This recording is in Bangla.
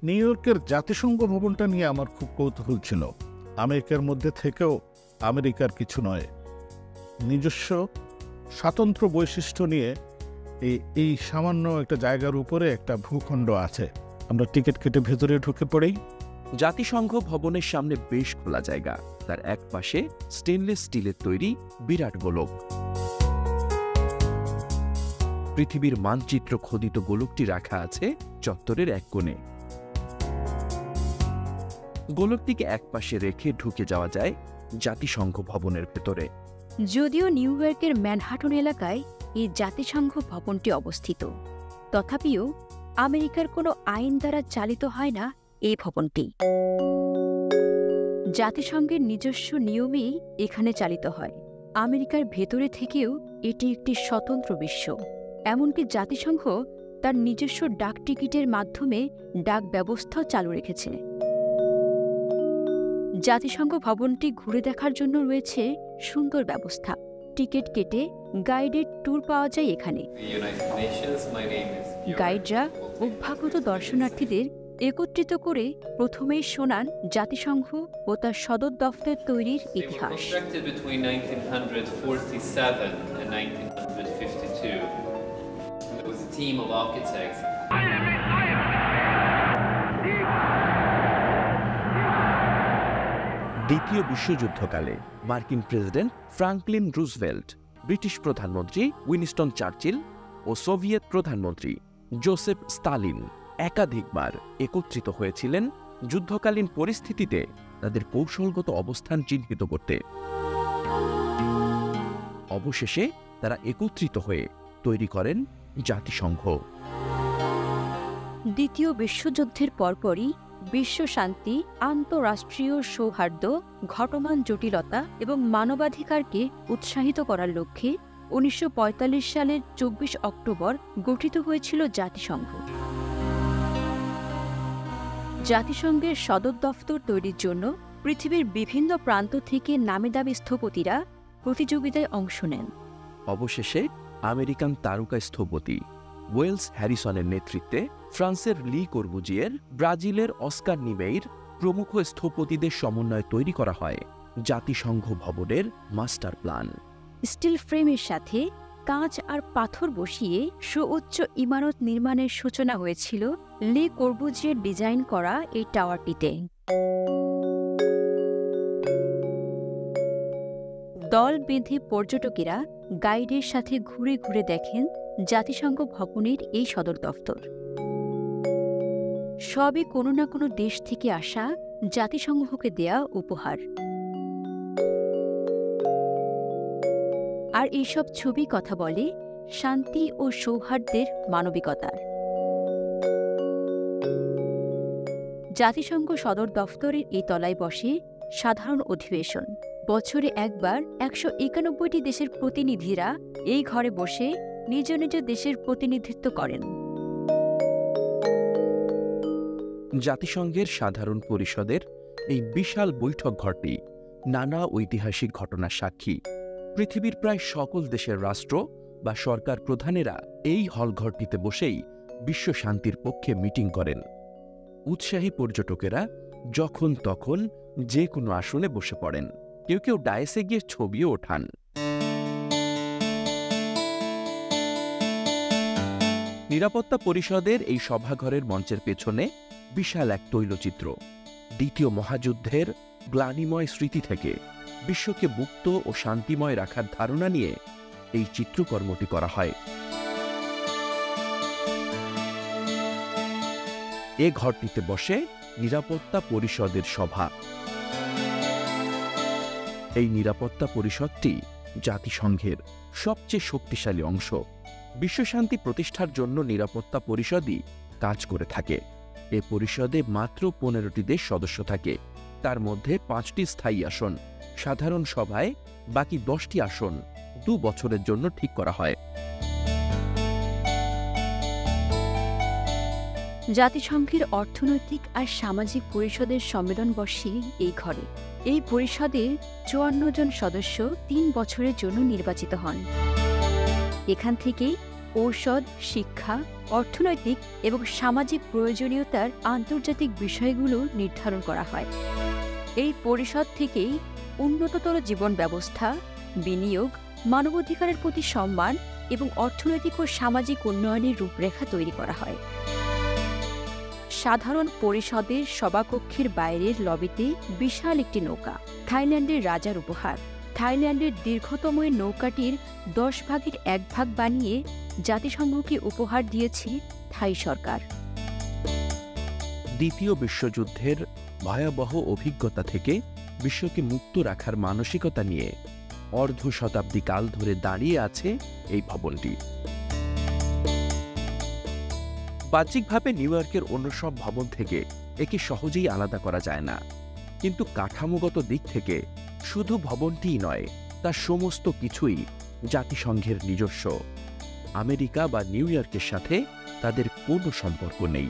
নিউ ইয়র্কের জাতিসংঘ ভবনটা নিয়ে আমার খুব কৌতূহল ছিল। আমেরিকার মধ্যে থেকেও আমেরিকার কিছু নয়, নিজস্ব স্বাতন্ত্র বৈশিষ্ট্য নিয়ে এই সামান্য একটা জায়গার উপরে একটা ভূখণ্ড আছে। আমরা টিকিট কেটে ভেতরে ঢুকে পড়ি। জাতিসংঘ ভবনের সামনে বেশ খোলা জায়গা, তার এক পাশে স্টেনলেস স্টিলের তৈরি বিরাট গোলক। পৃথিবীর মানচিত্র খোদিত গোলকটি রাখা আছে চত্বরের এক কোণে। গোলকটিকে এক পাশে রেখে ঢুকে যাওয়া যায় জাতিসংঘ ভবনের ভেতরে। যদিও নিউ ইয়র্কের ম্যানহাটন এলাকায় এই জাতিসংঘ ভবনটি অবস্থিত, তথাপিও আমেরিকার কোনো আইন দ্বারা চালিত হয় না এই ভবনটি। জাতিসংঘের নিজস্ব নিয়মেই এখানে চালিত হয়। আমেরিকার ভেতরে থেকেও এটি একটি স্বতন্ত্র বিশ্ব। এমনকি জাতিসংঘ তার নিজস্ব ডাক টিকিটের মাধ্যমে ডাক ব্যবস্থাও চালু রেখেছে। জাতিসংঘ ভবনটি ঘুরে দেখার জন্য রয়েছে সুন্দর ব্যবস্থা। টিকিট কেটে গাইডেড ট্যুর পাওয়া যায় এখানে। গাইডরা অভ্যাগত দর্শনার্থীদের একত্রিত করে প্রথমেই শোনান জাতিসংঘ ও তার সদর দফতর তৈরির ইতিহাস। দ্বিতীয় বিশ্বযুদ্ধকালে মার্কিন প্রেসিডেন্ট ফ্রাঙ্কলিন রুজভেল্ট, ব্রিটিশ প্রধানমন্ত্রী উইনস্টন চার্চিল ও সোভিয়েত প্রধানমন্ত্রী জোসেফ স্টালিন একাধিকবার একত্রিত হয়েছিলেন যুদ্ধকালীন পরিস্থিতিতে তাদের কৌশলগত অবস্থান চিহ্নিত করতে। অবশেষে তারা একত্রিত হয়ে তৈরি করেন জাতিসংঘ। দ্বিতীয় বিশ্বযুদ্ধের পরপরই বিশ্ব শান্তি, আন্তঃরাষ্ট্রীয় সৌহার্দ্য, ঘটমান জটিলতা এবং মানবাধিকারকে উৎসাহিত করার লক্ষ্যে 1945 সালের 24 অক্টোবর গঠিত হয়েছিল জাতিসংঘ। জাতিসংঘের সদর দফতর তৈরির জন্য পৃথিবীর বিভিন্ন প্রান্ত থেকে নামিদামি স্থপতিরা প্রতিযোগিতায় অংশ নেন। অবশেষে আমেরিকান তারকা স্থপতি ওয়েলস হ্যারিসনের নেতৃত্বে ফ্রান্সের লি কর্বুজিয়ের, ব্রাজিলের অস্কার নিমেইর প্রমুখ স্থপতিদের সমন্বয়ে তৈরি করা হয় জাতিসংঘ ভবনের মাস্টার প্ল্যান। স্টিল ফ্রেমের সাথে কাঁচ আর পাথর বসিয়ে সুউচ্চ ইমারত নির্মাণের সূচনা হয়েছিল লি কর্বুজিয়ের ডিজাইন করা এই টাওয়ারটিতে। দল বেঁধে পর্যটকেরা গাইডের সাথে ঘুরে ঘুরে দেখেন জাতিসংঘ ভবনের এই সদর দফতর। সবই কোনো না কোনো দেশ থেকে আসা জাতিসংঘকে দেয়া উপহার। আর এইসব ছবি কথা বলে শান্তি ও সৌহার্দ্যের মানবিকতার। জাতিসংঘ সদর দফতরের এই তলায় বসে সাধারণ অধিবেশন। বছরে একবার 191টি দেশের প্রতিনিধিরা এই ঘরে বসে নিজ নিজ দেশের প্রতিনিধিত্ব করেন। জাতিসংঘের সাধারণ পরিষদের এই বিশাল বৈঠক ঘরটি নানা ঐতিহাসিক ঘটনার সাক্ষী। পৃথিবীর প্রায় সকল দেশের রাষ্ট্র বা সরকার প্রধানেরা এই হলঘরটিতে বসেই বিশ্ব শান্তির পক্ষে মিটিং করেন। উৎসাহী পর্যটকেরা যখন তখন যে কোনো আসনে বসে পড়েন, কেউ কেউ ডায়েসে গিয়ে ছবিও ওঠান। নিরাপত্তা পরিষদের এই সভাঘরের মঞ্চের পেছনে বিশাল এক তৈলচিত্র। দ্বিতীয় মহাযুদ্ধের গ্লানিময় স্মৃতি থেকে বিশ্বকে মুক্ত ও শান্তিময় রাখার ধারণা নিয়ে এই চিত্রকর্মটি করা হয়। এ ঘরটিতে বসে নিরাপত্তা পরিষদের সভা। এই নিরাপত্তা পরিষদটি জাতিসংঘের সবচেয়ে শক্তিশালী অংশ। বিশ্বশান্তি প্রতিষ্ঠার জন্য নিরাপত্তা পরিষদই কাজ করে থাকে। এ পরিষদে মাত্র 15টি দেশ সদস্য থাকে, তার মধ্যে 5টি স্থায়ী আসন। সাধারণ সভায় বাকি 10টি আসন 2 বছরের জন্য ঠিক করা হয়। জাতিসংঘের অর্থনৈতিক আর সামাজিক পরিষদের সম্মেলন বসে এই ঘরে। এই পরিষদের 54 জন সদস্য 3 বছরের জন্য নির্বাচিত হন। এখান থেকে ঔষধ, শিক্ষা, অর্থনৈতিক এবং সামাজিক প্রয়োজনীয়তার আন্তর্জাতিক বিষয়গুলো নির্ধারণ করা হয়। এই পরিষদ থেকেই উন্নততর জীবন ব্যবস্থা, বিনিয়োগ, মানবাধিকারের প্রতি সম্মান এবং অর্থনৈতিক ও সামাজিক উন্নয়নের রূপরেখা তৈরি করা হয়। সাধারণ পরিষদের সভাকক্ষের বাইরের লবিতে বিশাল একটি নৌকা, থাইল্যান্ডের রাজার উপহার। থাইল্যান্ডের দীর্ঘতম এই নৌকাটির 10 ভাগের 1 ভাগ বানিয়ে জাতিসংঘকে উপহার দিয়েছে থাই সরকার। দ্বিতীয় বিশ্বযুদ্ধের ভয়াবহ অভিজ্ঞতা থেকে বিশ্বকে মুক্ত রাখার মানসিকতা নিয়ে অর্ধ শতাব্দী কাল ধরে দাঁড়িয়ে আছে এই ভবনটি। বাহ্যিকভাবে নিউ ইয়র্কের অন্য সব ভবন থেকে একে সহজেই আলাদা করা যায় না, কিন্তু কাঠামোগত দিক থেকে শুধু ভবনটিই নয়, তার সমস্ত কিছুই জাতিসংঘের নিজস্ব। আমেরিকা বা নিউ ইয়র্কের সাথে তাদের কোনো সম্পর্ক নেই।